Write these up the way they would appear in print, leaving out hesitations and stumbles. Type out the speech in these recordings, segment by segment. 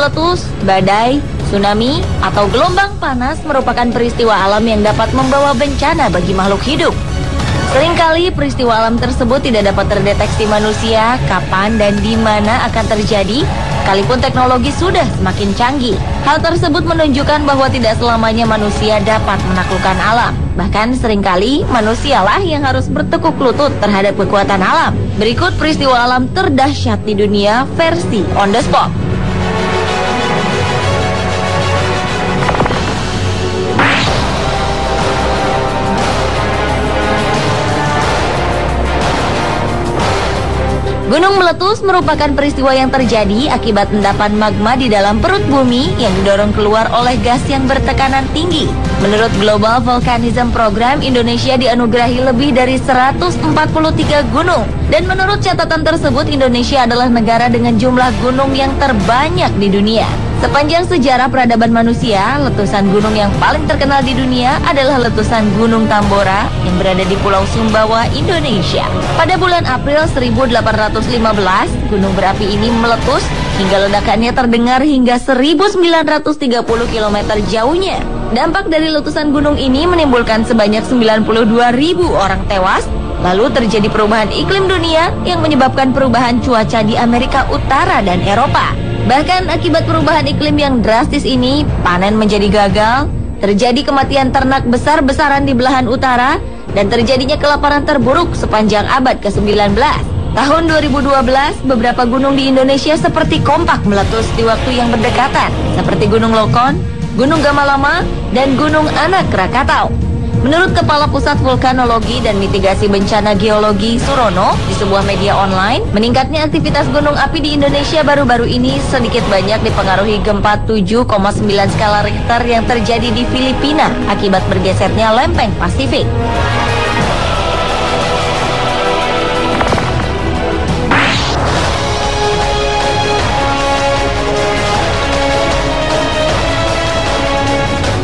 meletus, badai, tsunami, atau gelombang panas merupakan peristiwa alam yang dapat membawa bencana bagi makhluk hidup. Seringkali peristiwa alam tersebut tidak dapat terdeteksi manusia kapan dan di mana akan terjadi, sekalipun teknologi sudah semakin canggih. Hal tersebut menunjukkan bahwa tidak selamanya manusia dapat menaklukkan alam. Bahkan seringkali manusialah yang harus bertekuk lutut terhadap kekuatan alam. Berikut peristiwa alam terdahsyat di dunia versi on the spot. Gunung meletus merupakan peristiwa yang terjadi akibat endapan magma di dalam perut bumi yang didorong keluar oleh gas yang bertekanan tinggi. Menurut Global Volcanism Program, Indonesia dianugerahi lebih dari 143 gunung. Dan menurut catatan tersebut, Indonesia adalah negara dengan jumlah gunung yang terbanyak di dunia. Sepanjang sejarah peradaban manusia, letusan gunung yang paling terkenal di dunia adalah letusan Gunung Tambora yang berada di Pulau Sumbawa, Indonesia. Pada bulan April 1815, gunung berapi ini meletus hingga ledakannya terdengar hingga 1930 km jauhnya. Dampak dari letusan gunung ini menimbulkan sebanyak 92.000 orang tewas. Lalu terjadi perubahan iklim dunia yang menyebabkan perubahan cuaca di Amerika Utara dan Eropa. Bahkan akibat perubahan iklim yang drastis ini, panen menjadi gagal, terjadi kematian ternak besar-besaran di belahan utara, dan terjadinya kelaparan terburuk sepanjang abad ke-19. Tahun 2012, beberapa gunung di Indonesia seperti kompak meletus di waktu yang berdekatan, seperti Gunung Lokon, Gunung Gamalama, dan Gunung Anak Krakatau. Menurut Kepala Pusat Vulkanologi dan Mitigasi Bencana Geologi Surono di sebuah media online, meningkatnya aktivitas gunung api di Indonesia baru-baru ini sedikit banyak dipengaruhi gempa 7,9 skala Richter yang terjadi di Filipina akibat bergesernya lempeng Pasifik.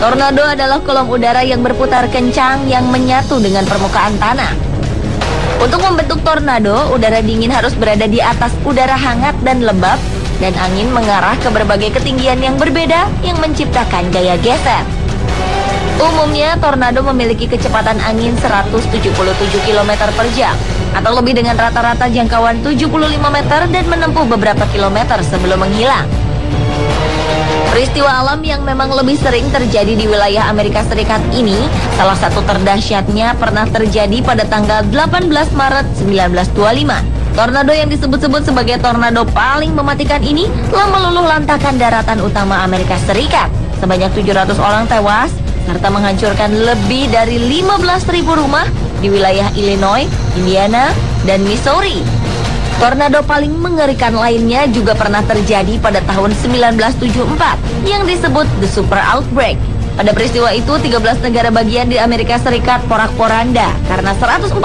Tornado adalah kolom udara yang berputar kencang yang menyatu dengan permukaan tanah. Untuk membentuk tornado, udara dingin harus berada di atas udara hangat dan lembab, dan angin mengarah ke berbagai ketinggian yang berbeda yang menciptakan gaya geser. Umumnya, tornado memiliki kecepatan angin 177 km per jam, atau lebih dengan rata-rata jangkauan 75 meter dan menempuh beberapa kilometer sebelum menghilang. Peristiwa alam yang memang lebih sering terjadi di wilayah Amerika Serikat ini, salah satu terdahsyatnya pernah terjadi pada tanggal 18 Maret 1925. Tornado yang disebut-sebut sebagai tornado paling mematikan ini telah meluluh lantakan daratan utama Amerika Serikat. Sebanyak 700 orang tewas, serta menghancurkan lebih dari 15.000 rumah di wilayah Illinois, Indiana, dan Missouri. Tornado paling mengerikan lainnya juga pernah terjadi pada tahun 1974 yang disebut The Super Outbreak. Pada peristiwa itu, 13 negara bagian di Amerika Serikat porak-poranda karena 148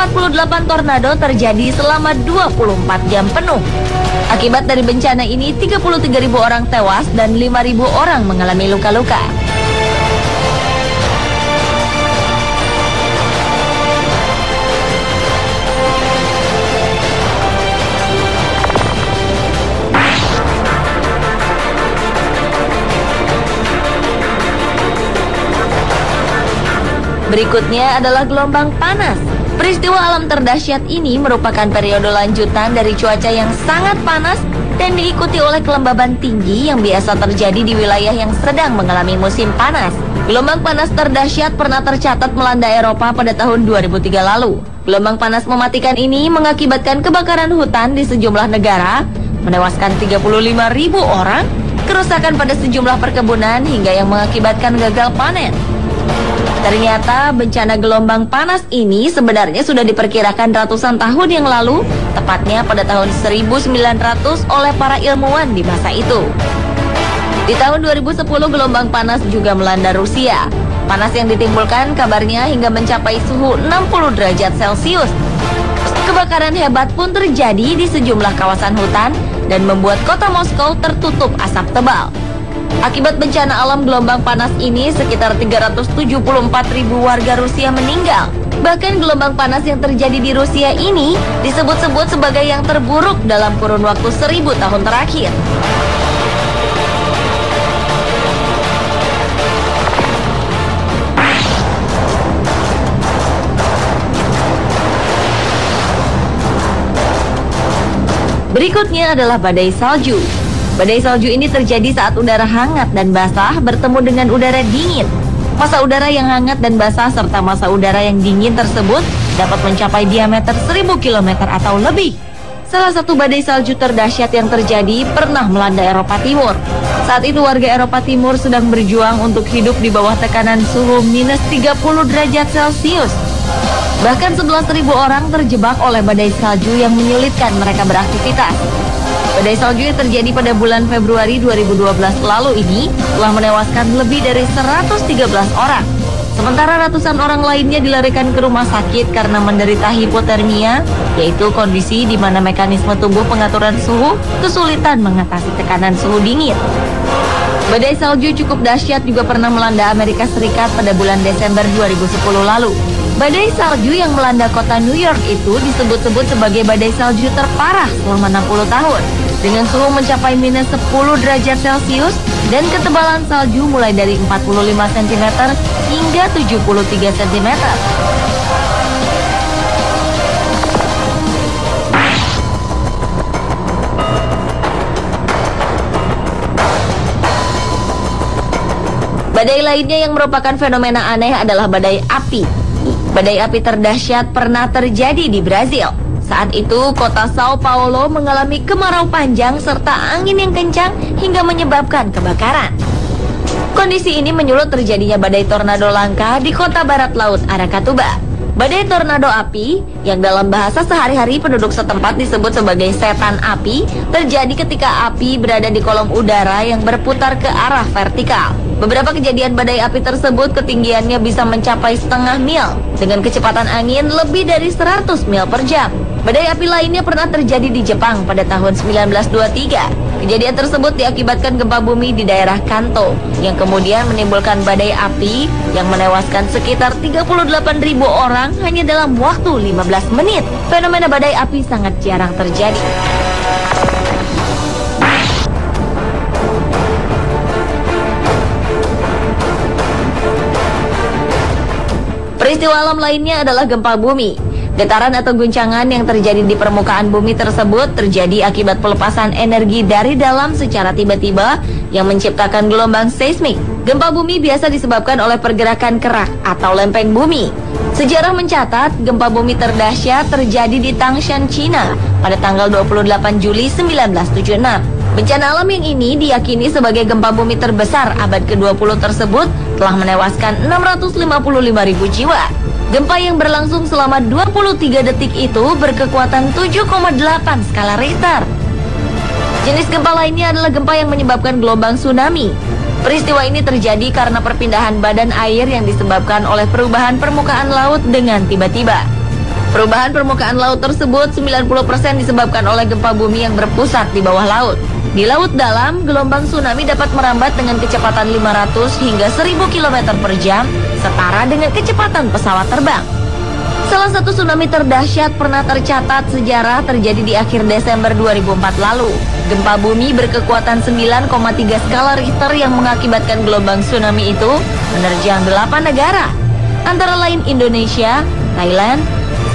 tornado terjadi selama 24 jam penuh. Akibat dari bencana ini, 33.000 orang tewas dan 5.000 orang mengalami luka-luka. Berikutnya adalah gelombang panas. Peristiwa alam terdahsyat ini merupakan periode lanjutan dari cuaca yang sangat panas dan diikuti oleh kelembaban tinggi yang biasa terjadi di wilayah yang sedang mengalami musim panas. Gelombang panas terdahsyat pernah tercatat melanda Eropa pada tahun 2003 lalu. Gelombang panas mematikan ini mengakibatkan kebakaran hutan di sejumlah negara, menewaskan 35.000 orang, kerusakan pada sejumlah perkebunan hingga yang mengakibatkan gagal panen. Ternyata bencana gelombang panas ini sebenarnya sudah diperkirakan ratusan tahun yang lalu, tepatnya pada tahun 1900 oleh para ilmuwan di masa itu. Di tahun 2010 gelombang panas juga melanda Rusia. Panas yang ditimbulkan kabarnya hingga mencapai suhu 60 derajat Celcius. Kebakaran hebat pun terjadi di sejumlah kawasan hutan dan membuat kota Moskow tertutup asap tebal. Akibat bencana alam gelombang panas ini, sekitar 374.000 warga Rusia meninggal. Bahkan gelombang panas yang terjadi di Rusia ini disebut-sebut sebagai yang terburuk dalam kurun waktu 1000 tahun terakhir. Berikutnya adalah badai salju. Badai salju ini terjadi saat udara hangat dan basah bertemu dengan udara dingin. Massa udara yang hangat dan basah serta massa udara yang dingin tersebut dapat mencapai diameter 1000 km atau lebih. Salah satu badai salju terdahsyat yang terjadi pernah melanda Eropa Timur. Saat itu warga Eropa Timur sedang berjuang untuk hidup di bawah tekanan suhu minus 30 derajat Celcius. Bahkan 11.000 orang terjebak oleh badai salju yang menyulitkan mereka beraktivitas. Badai salju yang terjadi pada bulan Februari 2012 lalu ini telah menewaskan lebih dari 113 orang. Sementara ratusan orang lainnya dilarikan ke rumah sakit karena menderita hipotermia, yaitu kondisi di mana mekanisme tubuh pengaturan suhu kesulitan mengatasi tekanan suhu dingin. Badai salju cukup dahsyat juga pernah melanda Amerika Serikat pada bulan Desember 2010 lalu. Badai salju yang melanda kota New York itu disebut-sebut sebagai badai salju terparah selama 60 tahun. Dengan suhu mencapai minus 10 derajat Celcius dan ketebalan salju mulai dari 45 cm hingga 73 cm. Badai lainnya yang merupakan fenomena aneh adalah badai api. Badai api terdahsyat pernah terjadi di Brazil. Saat itu, kota Sao Paulo mengalami kemarau panjang serta angin yang kencang hingga menyebabkan kebakaran. Kondisi ini menyulut terjadinya badai tornado langka di kota barat laut Aracatuba. Badai tornado api, yang dalam bahasa sehari-hari penduduk setempat disebut sebagai setan api, terjadi ketika api berada di kolom udara yang berputar ke arah vertikal. Beberapa kejadian badai api tersebut ketinggiannya bisa mencapai setengah mil dengan kecepatan angin lebih dari 100 mil per jam. Badai api lainnya pernah terjadi di Jepang pada tahun 1923. Kejadian tersebut diakibatkan gempa bumi di daerah Kanto yang kemudian menimbulkan badai api yang menewaskan sekitar 38.000 orang hanya dalam waktu 15 menit. Fenomena badai api sangat jarang terjadi. Peristiwa alam lainnya adalah gempa bumi. Getaran atau guncangan yang terjadi di permukaan bumi tersebut terjadi akibat pelepasan energi dari dalam secara tiba-tiba yang menciptakan gelombang seismik. Gempa bumi biasa disebabkan oleh pergerakan kerak atau lempeng bumi. Sejarah mencatat gempa bumi terdahsyat terjadi di Tangshan, China pada tanggal 28 Juli 1976. Bencana alam yang ini diyakini sebagai gempa bumi terbesar abad ke-20 tersebut telah menewaskan 655.000 jiwa. Gempa yang berlangsung selama 23 detik itu berkekuatan 7,8 skala Richter. Jenis gempa lainnya adalah gempa yang menyebabkan gelombang tsunami. Peristiwa ini terjadi karena perpindahan badan air yang disebabkan oleh perubahan permukaan laut dengan tiba-tiba. Perubahan permukaan laut tersebut 90% disebabkan oleh gempa bumi yang berpusat di bawah laut. Di laut dalam, gelombang tsunami dapat merambat dengan kecepatan 500 hingga 1000 km per jam, setara dengan kecepatan pesawat terbang. Salah satu tsunami terdahsyat pernah tercatat sejarah terjadi di akhir Desember 2004 lalu. Gempa bumi berkekuatan 9,3 skala Richter yang mengakibatkan gelombang tsunami itu menerjang 8 negara, antara lain Indonesia, Thailand,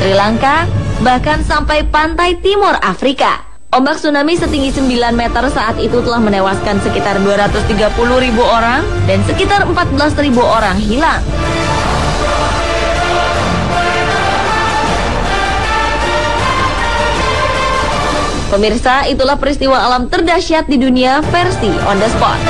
Sri Lanka, bahkan sampai pantai timur Afrika. Ombak tsunami setinggi 9 meter saat itu telah menewaskan sekitar 230.000 orang dan sekitar 14.000 orang hilang. Pemirsa, itulah peristiwa alam terdahsyat di dunia versi On The Spot.